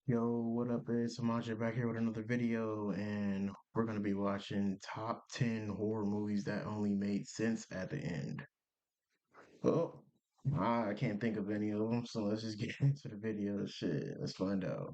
Yo, what up? It's Samaja back here with another video, and we're gonna be watching top 10 horror movies that only made sense at the end. Oh, I can't think of any of them, so let's just get into the video. Shit, let's find out.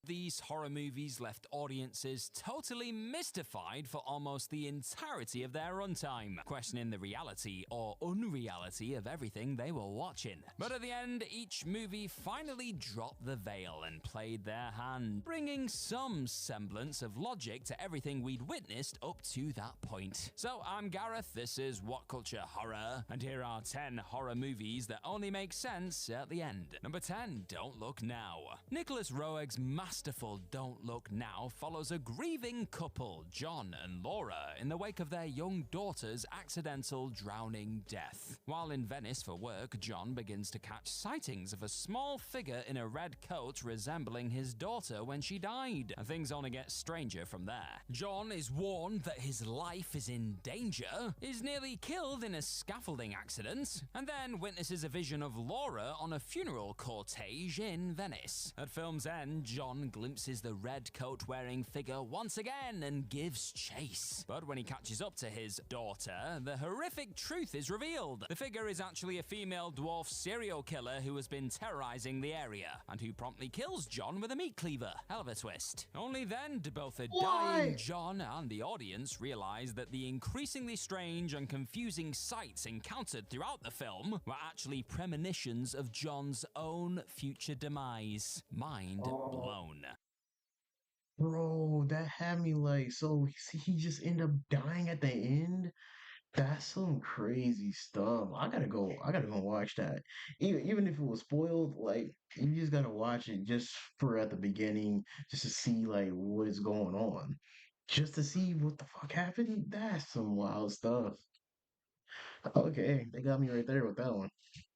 These horror movies left audiences totally mystified for almost the entirety of their runtime, questioning the reality or unreality of everything they were watching. But at the end, each movie finally dropped the veil and played their hand, bringing some semblance of logic to everything we'd witnessed up to that point. So I'm Gareth, this is What Culture Horror, and here are 10 horror movies that only make sense at the end. Number 10, Don't Look Now. Nicholas Roeg's masterful Don't Look Now follows a grieving couple, John and Laura, in the wake of their young daughter's accidental drowning death. While in Venice for work, John begins to catch sightings of a small figure in a red coat resembling his daughter when she died, and things only get stranger from there. John is warned that his life is in danger, is nearly killed in a scaffolding accident, and then witnesses a vision of Laura on a funeral cortege in Venice. At film's end, John glimpses the red coat wearing figure once again and gives chase. But when he catches up to his daughter, the horrific truth is revealed. The figure is actually a female dwarf serial killer who has been terrorizing the area, and who promptly kills John with a meat cleaver. Hell of a twist. Only then do both a dying What? John and the audience realize that the increasingly strange and confusing sights encountered throughout the film were actually premonitions of John's own future demise. Mind Oh, blown. bro, that had me like, so he just ended up dying at the end? That's some crazy stuff. I gotta go watch that. Even if it was spoiled, like you just gotta watch it just for at the beginning, just to see like what is going on. Just to see what the fuck happened. That's some wild stuff. Okay, they got me right there with that one.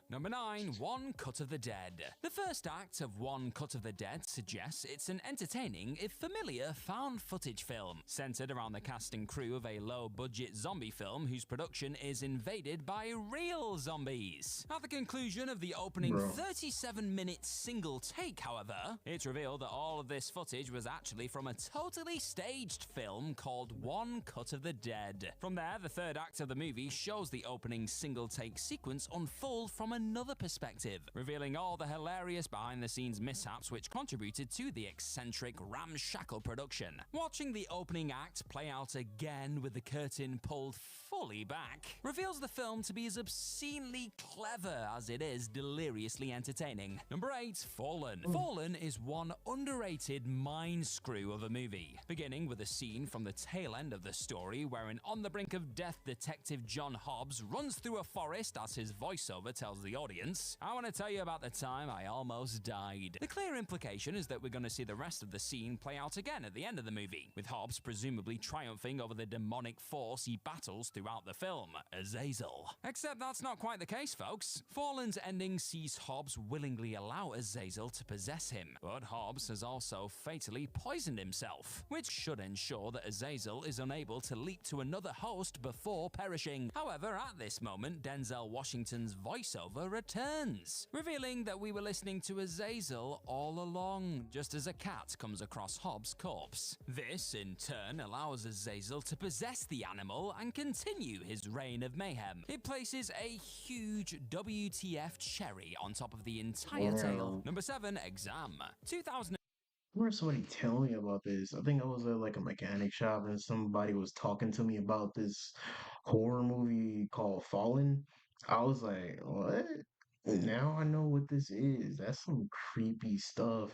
Number 9, One Cut of the Dead. The first act of One Cut of the Dead suggests it's an entertaining, if familiar, found footage film, centered around the cast and crew of a low-budget zombie film whose production is invaded by real zombies. At the conclusion of the opening Bro. 37-minute single take, however, it's revealed that all of this footage was actually from a totally staged film called One Cut of the Dead. From there, the third act of the movie shows the opening single take sequence unfold from another perspective, revealing all the hilarious behind-the-scenes mishaps which contributed to the eccentric, ramshackle production. Watching the opening act play out again with the curtain pulled fully back reveals the film to be as obscenely clever as it is deliriously entertaining. Number 8, Fallen. Fallen is one underrated mind screw of a movie, beginning with a scene from the tail end of the story where an on-the-brink-of-death detective John Hobbs runs through a forest as his voiceover tells the audience, "I want to tell you about the time I almost died." The clear implication is that we're going to see the rest of the scene play out again at the end of the movie, with Hobbs presumably triumphing over the demonic force he battles throughout the film, Azazel. Except that's not quite the case, folks. Fallen's ending sees Hobbs willingly allow Azazel to possess him, but Hobbs has also fatally poisoned himself, which should ensure that Azazel is unable to leap to another host before perishing. However, at this moment, Denzel Washington's voiceover returns, revealing that we were listening to Azazel all along, just as a cat comes across Hobbs' corpse. This, in turn, allows Azazel to possess the animal and continue his reign of mayhem. It places a huge WTF cherry on top of the entire tale. Damn. Number 7, Exam. 2000. I remember somebody telling me about this. I think I was at like a mechanic shop and somebody was talking to me about this horror movie called Fallen. I was like, what? Now I know what this is. That's some creepy stuff.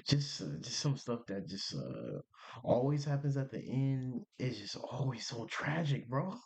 Just some stuff that just always happens at the end. It's just always so tragic, bro.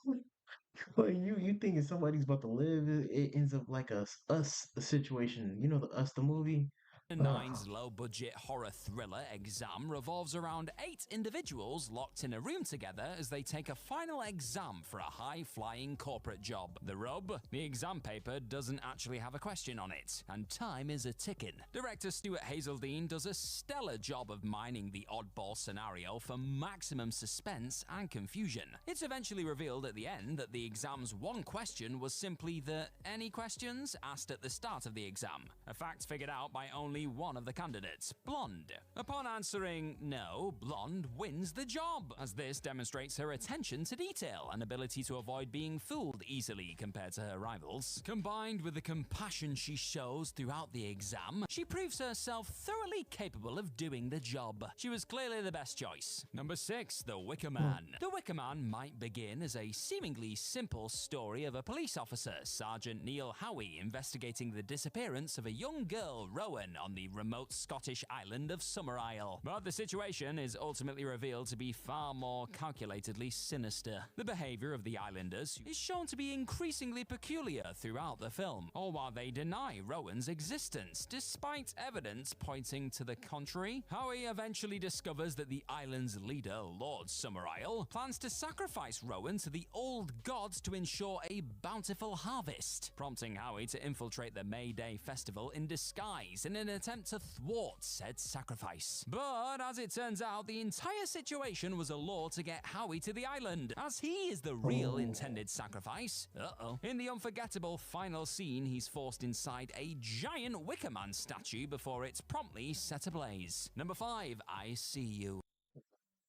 Like you thinking somebody's about to live, it ends up like a us a situation. You know the Us the movie. Ugh. Nine's low-budget horror thriller Exam revolves around 8 individuals locked in a room together as they take a final exam for a high-flying corporate job. The rub? The exam paper doesn't actually have a question on it, and time is a-ticking. Director Stuart Hazeldine does a stellar job of mining the oddball scenario for maximum suspense and confusion. It's eventually revealed at the end that the exam's one question was simply the "any questions?" asked at the start of the exam, a fact figured out by only only one of the candidates, Blonde. Upon answering no, Blonde wins the job, as this demonstrates her attention to detail and ability to avoid being fooled easily compared to her rivals. Combined with the compassion she shows throughout the exam, she proves herself thoroughly capable of doing the job. She was clearly the best choice. Number 6, The Wicker Man. The Wicker Man might begin as a seemingly simple story of a police officer, Sergeant Neil Howie, investigating the disappearance of a young girl, Rowan, on the remote Scottish island of Summerisle. But the situation is ultimately revealed to be far more calculatedly sinister. The behavior of the islanders is shown to be increasingly peculiar throughout the film, all while they deny Rowan's existence, despite evidence pointing to the contrary. Howie eventually discovers that the island's leader, Lord Summerisle, plans to sacrifice Rowan to the old gods to ensure a bountiful harvest, prompting Howie to infiltrate the May Day festival in disguise in an attempt to thwart said sacrifice. But as it turns out, the entire situation was a lure to get Howie to the island, as he is the real intended sacrifice. In the unforgettable final scene, he's forced inside a giant Wicker Man statue before it's promptly set ablaze. Number 5, I See You.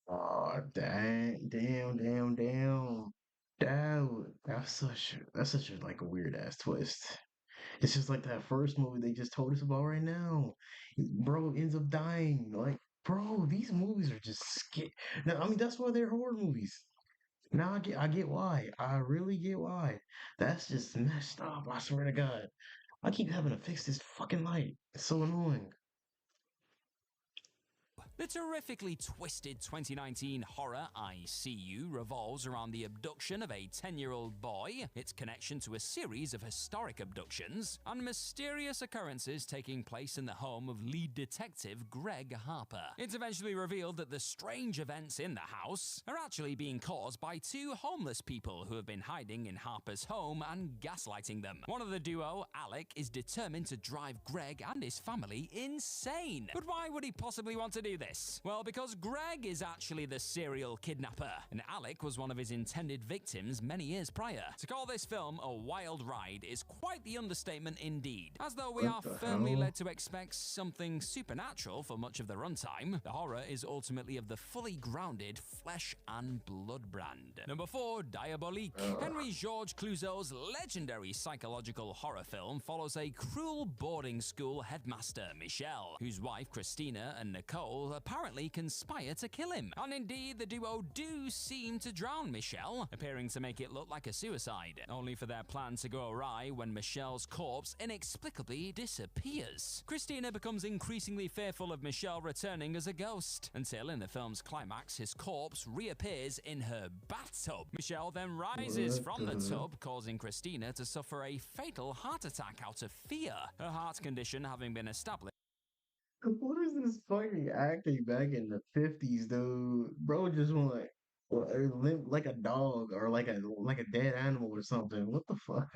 Oh, dang, damn. That's such a like a weird ass twist. It's just like that first movie they just told us about right now. Bro ends up dying. Like, bro, these movies are just scary. Now, I mean, that's why they're horror movies. Now I get why. I really get why. That's just messed up. I swear to God. I keep having to fix this fucking light. It's so annoying. The terrifically twisted 2019 horror I See You revolves around the abduction of a 10-year-old boy, its connection to a series of historic abductions, and mysterious occurrences taking place in the home of lead detective Greg Harper. It's eventually revealed that the strange events in the house are actually being caused by 2 homeless people who have been hiding in Harper's home and gaslighting them. One of the duo, Alec, is determined to drive Greg and his family insane. But why would he possibly want to do this? Well, because Greg is actually the serial kidnapper, and Alec was one of his intended victims many years prior. To call this film a wild ride is quite the understatement indeed, as though we What are the firmly hell? led to expect something supernatural for much of the runtime. The horror is ultimately of the fully grounded flesh and blood brand. Number 4, Diabolique. Henry Georges Clouzot's legendary psychological horror film follows a cruel boarding school headmaster, Michel, whose wife Christina and Nicole apparently conspire to kill him. And indeed, the duo do seem to drown Michelle, appearing to make it look like a suicide, only for their plan to go awry when Michelle's corpse inexplicably disappears. Christina becomes increasingly fearful of Michelle returning as a ghost, until in the film's climax, his corpse reappears in her bathtub. Michelle then rises from the tub, causing Christina to suffer a fatal heart attack out of fear, her heart condition having been established. What is this fucking acting back in the 50s, dude? Bro just went like, well, limp like a dog or like a dead animal or something. What the fuck?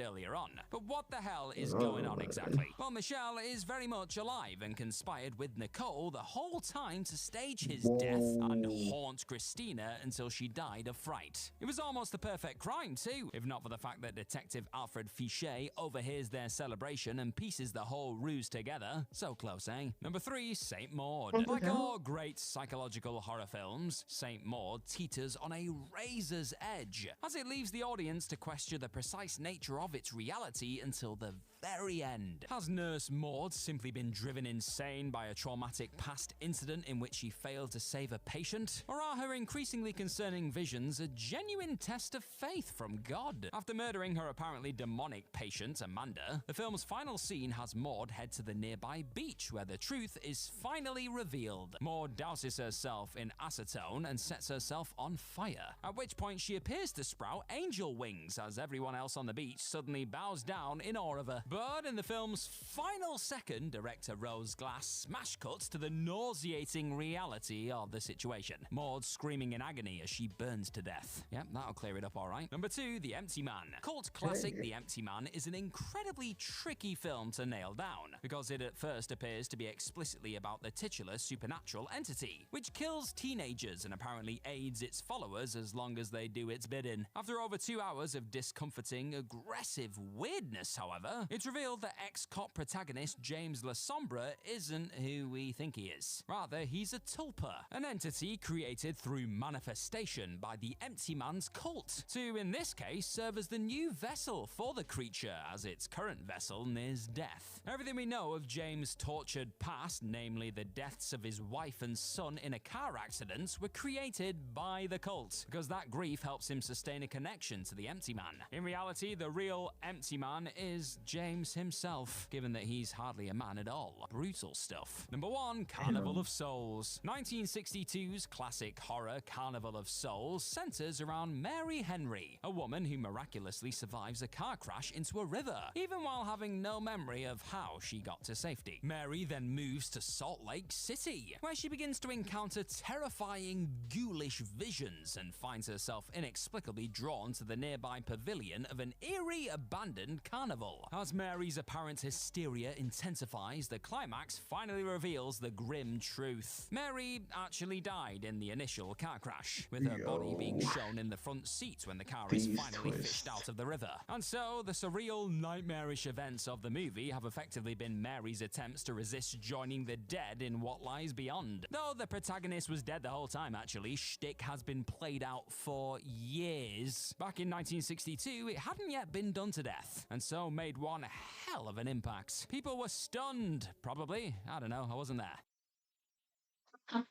Earlier on. But what the hell is going Oh on man. exactly? Well, Michelle is very much alive and conspired with Nicole the whole time to stage his death and Whoa. haunt Christina until she died of fright. It was almost the perfect crime too, if not for the fact that Detective Alfred Fichet overhears their celebration and pieces the whole ruse together. So close, eh? Number 3, Saint Maud. What the Like hell? all great psychological horror films, Saint Maud teeters on a razor's edge, as it leaves the audience to question the precise nature of its reality until the very end. Has Nurse Maud simply been driven insane by a traumatic past incident in which she failed to save a patient? Or are her increasingly concerning visions a genuine test of faith from God? After murdering her apparently demonic patient, Amanda, the film's final scene has Maud head to the nearby beach where the truth is finally revealed. Maud douses herself in acetone and sets herself on fire, at which point she appears to sprout angel wings as everyone else on the beach suddenly bows down in awe of her. But in the film's final second, director Rose Glass smash cuts to the nauseating reality of the situation. Maud screaming in agony as she burns to death. Yep, that'll clear it up alright. Number 2, The Empty Man. Cult classic The Empty Man is an incredibly tricky film to nail down, because it at first appears to be explicitly about the titular supernatural entity, which kills teenagers and apparently aids its followers as long as they do its bidding. After over 2 hours of discomforting, aggressive weirdness, however, it's revealed that ex-cop protagonist James LaSombra isn't who we think he is. Rather, he's a tulpa, an entity created through manifestation by the Empty Man's cult, to, in this case, serve as the new vessel for the creature, as its current vessel nears death. Everything we know of James' tortured past, namely the deaths of his wife and son in a car accident, were created by the cult, because that grief helps him sustain a connection to the Empty Man. In reality, the real Empty Man is James himself, given that he's hardly a man at all. Brutal stuff. Number 1, Carnival of Souls. 1962's classic horror Carnival of Souls centers around Mary Henry, a woman who miraculously survives a car crash into a river, even while having no memory of how she got to safety. Mary then moves to Salt Lake City, where she begins to encounter terrifying, ghoulish visions and finds herself inexplicably drawn to the nearby pavilion of an eerie, abandoned carnival. As Mary's apparent hysteria intensifies, the climax finally reveals the grim truth. Mary actually died in the initial car crash, with her body being shown in the front seat when the car is finally fished out of the river. And so, the surreal, nightmarish events of the movie have effectively been Mary's attempts to resist joining the dead in what lies beyond. Though the protagonist was dead the whole time, actually, shtick has been played out for years. Back in 1962, it hadn't yet been done to death, and so made one hell of an impact. People were stunned, probably. I don't know, I wasn't there.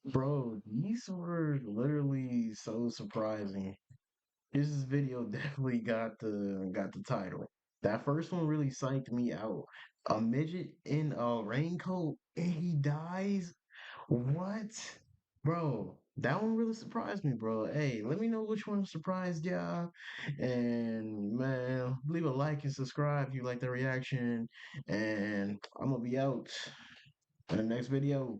Bro, these were literally so surprising. This video definitely got the title. That first one really psyched me out. A midget in a raincoat and he dies? What? Bro, that one really surprised me, bro. Hey, let me know which one surprised y'all. And man, leave a like and subscribe if you like the reaction. And I'm gonna be out in the next video.